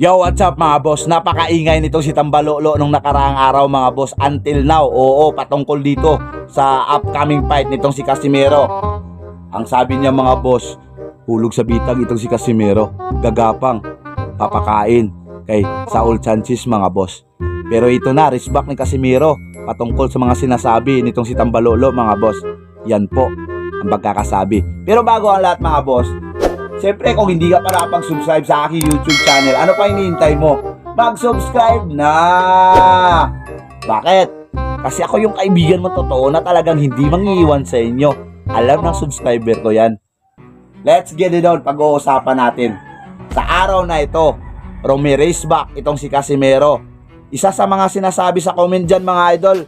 Yo, what's up mga boss? Napakaingay nitong si Tambalolo nung nakaraang araw mga boss until now. Oo, patungkol dito sa upcoming fight nitong si Casimero. Ang sabi niya mga boss, hulog sa bitag itong si Casimero. Gagapang, papakain kay Saul Sanchez mga boss. Pero ito na, wristback ni Casimero patungkol sa mga sinasabi nitong si Tambalolo mga boss. Yan po ang pagkakasabi. Pero bago ang lahat mga boss, siyempre kung hindi ka pa nakapag-subscribe sa aking YouTube channel, ano pa hinihintay mo? Mag-subscribe na! Bakit? Kasi ako yung kaibigan mo totoo na talagang hindi mangiiwan sa inyo. Alam ng subscriber ko yan. Let's get it on, pag-uusapan natin. Sa araw na ito, race back itong si Casimero. Isa sa mga sinasabi sa comment dyan mga idol,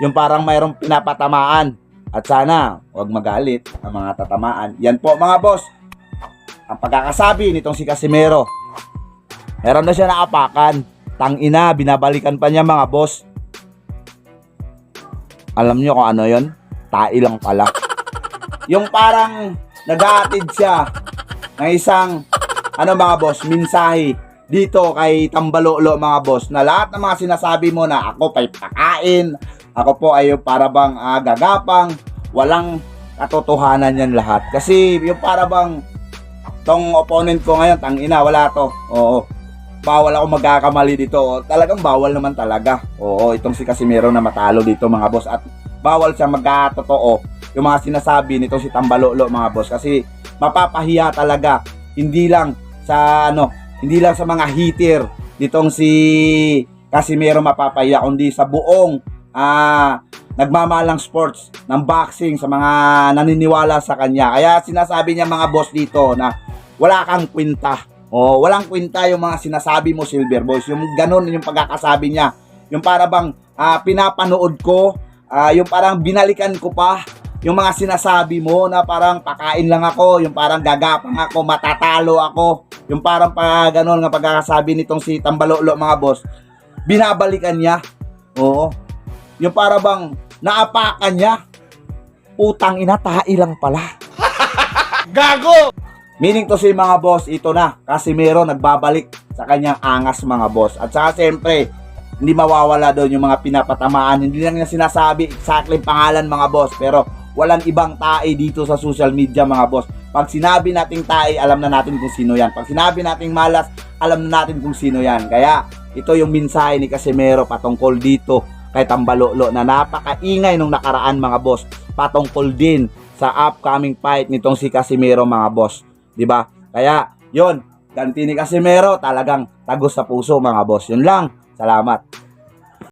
yung parang mayroong pinapatamaan. At sana, huwag magalit ang mga tatamaan. Yan po mga boss. Ang pagkakasabi nitong si Casimero, meron na siya naapakan. Tangina, binabalikan pa niya mga boss. Alam niyo kung ano yon? Tai lang pala. Yung parang nag-aatid siya ng isang mga boss, mensahe dito kay Tambalolo mga boss, na lahat ng mga sinasabi mo na ako pa'y pakain, ako po ay para bang gagapang, walang katotohanan yan lahat. Kasi yung para bang tong opponent ko ngayon, tangina, wala to. Oo. Bawal ako magkakamali dito. Talagang bawal naman talaga. Oo, itong si Casimero na matalo dito mga boss. At bawal siya magkatotoo yung mga sinasabi nitong si Tambalolo mga boss. Kasi mapapahiya talaga. Hindi lang sa mga hitter nitong si Casimero mapapahiya, kundi sa buong nagmamahalang sports ng boxing, sa mga naniniwala sa kanya. Kaya sinasabi niya mga boss dito na wala kang kwenta. O, walang kwenta yung mga sinasabi mo, Silver Boys. Yung ganun yung pagkakasabi niya. Yung para bang pinapanood ko, yung parang binalikan ko pa yung mga sinasabi mo na parang pakain lang ako, yung parang gagapang ako, matatalo ako. Yung parang ganun nga pagkakasabi nitong si Tambalolo mga boss. Binabalikan niya. Oo. Yung para bang naapakan niya. Utang ina, tai lang pala. Gago! Meaning to say mga boss, ito na, Casimero nagbabalik sa kanyang angas mga boss. At saka siyempre, hindi mawawala doon yung mga pinapatamaan. Hindi lang niya sinasabi exactly pangalan mga boss, pero walang ibang tae dito sa social media mga boss. Pag sinabi nating tae, alam na natin kung sino yan. Pag sinabi nating malas, alam na natin kung sino yan. Kaya ito yung mensahe ni Casimero patungkol dito kay Tambalolo na napakaingay nung nakaraan mga boss. Patungkol din sa upcoming fight nitong si Casimero mga boss. Diba? Kaya, yun, ganti ni Casimero, talagang tagos sa puso mga boss. Yun lang. Salamat.